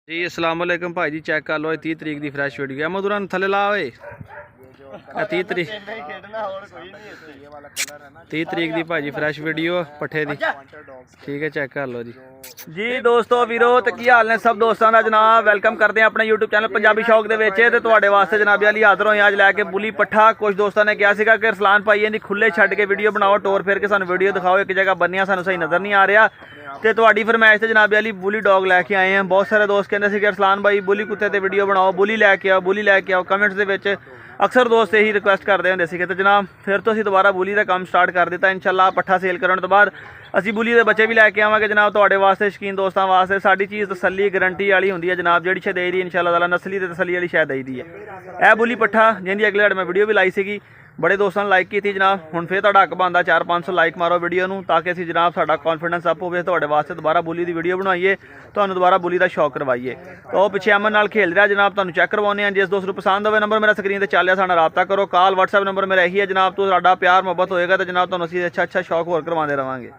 जी अस्सलाम वालेकुम भाई जी, चेक कर लो 30 तरीक की फ्रैश वीडियो है। मधुरा थले ला ओए 30 तरीक 30 तरीक की भाजी फ्रैश वीडियो पट्ठे दी, ठीक है चेक कर लो जी। जी दोस्तों वीरो तो की हाल ने सब दोस्तों का जनाब, वेलकम करते हैं अपने यूट्यूब चैनल पंजाबी शौक के वास्ते जनाब अली हाजिर होए आज लैके बुली पट्ठा। कुछ दोस्तों ने कहा सीगा कि रसलान भाई इन्हें खुले छड्ड के वीडियो बनाओ, टोर फिर के सानू वीडियो दिखाओ, एक जगह बनिया सानू सही नज़र नहीं आ रहा। तो तुहाडी फरमाइश से जनाब अली बुली डॉग लैके आए हैं। बहुत सारे दोस्त कहते थे कि रसलान भाई बुली कुत्ते ते वीडियो बनाओ, बुली लैके आओ, बुली लैके आओ। कमेंट्स दे विच अक्सर दोस्त यही रिक्वेस्ट करते होंगे सी। तो जनाब फिर तो असीं दोबारा बुली का काम स्टार्ट कर दिता। इंशाल्लाह पट्ठा सेल करने तो बाद असीं बुली के बच्चे भी लैके आवांगे जनाब तुहाडे वास्ते, शकीन दोस्तों वास्ते। साडी चीज़ तसल्ली गारंटी वाली होंदी है जनाब, जिहड़ी शे देई दी इंशाल्लाह ताला नस्ली ते तसल्ली वाली शे देई दी है। यह बुली पट्ठा जिंदी अगले हाड़ मैं वीडियो भी लाई सी, बड़े दोस्तों ने लाइक की थी जनाब। हुण फिर तुहाडा हक बनदा 400-500 लाइक मारो वीडियो नूं, ताकि असीं जनाब साडा कॉन्फिडेंस अप होवे, तुहाडे वास्ते दोबारा बुली की वीडियो बनाइए, तुहानूं दोबारा बुली का शौक करवाइए। तो पिछे अमन नाल खेल रहा जनाब, तुहानूं चेक करवाउने हैं। जिस दोस्त नूं पसंद होवे नंबर मेरा स्क्रीन पर चल रहा, साडा राबता करो। कॉल व्हाट्सएप नंबर मेरा यही है जनाब। तो साडा प्यार मुहब्बत होएगा तो जनाब तुहानूं असीं अच्छा शौक होर करवाते रहांगे।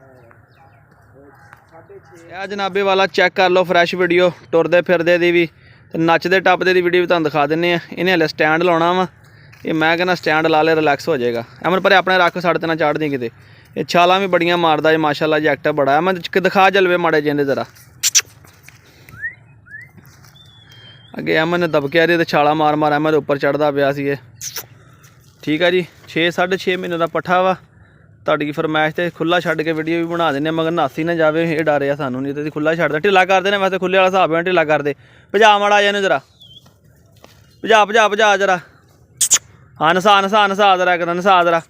यह जनाबे वाला चेक कर लो फ्रैश वीडियो, टुरदे फिरदे दी भी नचदे टपदे दी वीडियो भी तुहानूं दिखा दिंने आ। इन्हें हले स्टैंड लाउणा वा, ये मैं कहना स्टैंड ला ले रिलैक्स हो जाएगा। अमन पर अपने रख साढ़े तेना चाढ़ दी किते, ये छालां भी बड़ियां मारदा है माशाल्लाह जी, एक्टिव बड़ा है। मैं दिखा जलवे माड़े जिंदे जरा अगे अमन ने दबके रही तो छाला मार मार अमन उपर चढ़ता पाया सी। ठीक है जी, 6-6.5 महीने का पट्ठा वा। तुहाडी फरमाइश से खुला छड्ड के वीडियो भी बना देने, मगर नासी ना जाए ये डर आ सानू, नहीं तो खुला छड्ड ढिला कर देने। वैसे खुले वाला हिसाब है, ढिला कर दे। भजा माड़ा जा जरा, भजा भजा भजा जरा, हाँ नसा नसा नसा जरा, एक नसा जरा।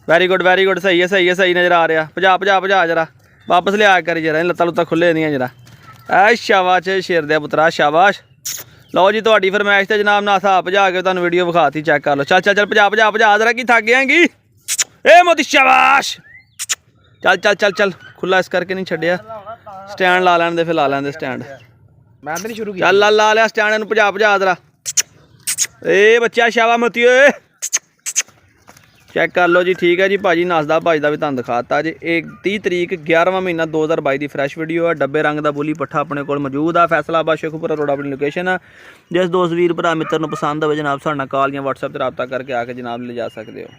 वेरी गुड सही है सही है, सही नजर आ रहा। भजा भजा भजा जरा, वापस लिया करी जरा, लत्तां लुत्तां खुले नहीं जरा। ऐ शाबाश शेर दे पुत्रा शाबाश। लो जी तुहाडी फरमाइश से जनाब ना हिसाब भजा के तुहानूं वीडियो विखाती, चेक कर लो। चल चल चल भजा भजा भजा जरा, की थक गएगी ए मोदी शाबाश। चल चल चल चल, खुला इस करके नहीं छड्डिया। स्टैंड ला लैण दे, फिर ला लैण दे स्टैंड। मैं तो नहीं शुरू किया, चल ला लिया स्टैंड, इनू भजा भजा जरा। ए बच्चा शाबा मोती ओए, चेक कर लो जी। ठीक है जी भाजी, नसदा भजदा भी तुहानूं दिखाता जी। 30 तरीक 11वां महीना 2022 की फ्रैश वीडियो है। डब्बे रंग का बुली पट्ठा अपने को मौजूद है, फैसलाबाद शेखुपुरा रोड अपनी लोकेशन है। जिस दोस्त वीर भरा मित्र नूं पसंद हो जनाब साडे नाल कॉल या व्हाट्सएप पर रब्ता करके आके जनाब ले जा सकते हो।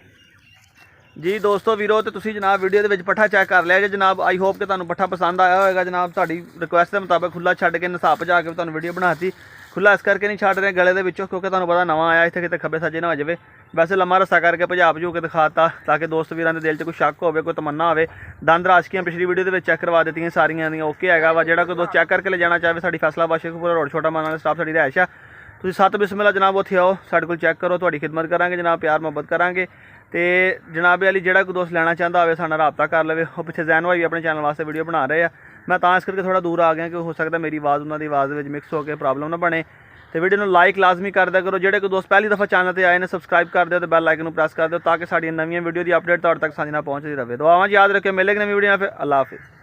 जी दोस्तों वीरो तो तुसीं जनाब वीडियो के पट्ठा चेक कर लिया जी जनाब। आई होप कि तुहानूं पट्ठा पसंद आया होगा जनाब। तुहाडी रिक्वेस्ट के मुताबिक खुला छड्ड के नसाब भजा के तुहानूं वीडियो बनाती। खुला इस करके नहीं छड्ड रहे गले के विचों, क्योंकि तुहानूं पता नवां आया, इत्थे किते खब्बे सज्जे ना हो जाए। वैसे लम्मा रस्सा करके भजा भजू के दिखाता, ताकि दोस्त वीरां दे दिल च कोई शक होवे, कोई तमन्ना होवे। दंद राशकियां पिछली वीडियो चेक करवा दी सारियां दी, ओके हैगा वा। जिहड़ा कोई दोस्त चेक करके ले जाना चाहे, साडी फैसलाबाद शेखुपुरा रोड छोटा माना स्टाफ साडी रहायश है। तुसीं 7 बिस्मिल्लाह जनाब उत्थे आओ, साडे कोल चेक करो, तुहाडी खिदमत करांगे जनाब, प्यार मुहब्बत करांगे। तो जनाबे अली जिहड़ा कोई दोस्त लेना चाहता हो साडे नाल राबता कर लवे। वो पिछे जैन भाई अपने चैनल वास्ते वीडियो बना रहे हैं। मैं तां इस करके थोड़ा दूर आ गया कि हो सकता मेरी आवाज़ उन्होंने आवाज़ में मिक्स होकर प्रॉब्लम ना बने। तो वीडियो में लाइक लाजमी कर दिया करो। जिहड़े कोई दोस्त पहली दफ़ा चैनल पर आए ने सबसक्राइब कर दो, तो बैल आइकन प्रेस कर दो, ताकि साड़ी नवीं वीडियो की अपडेट तुहाडे तक साडी नाल पहुँचती रहे। दुआवां याद रखियो, मिलेगी नवीं वीडियो फिर। अल्लाह हाफिज़।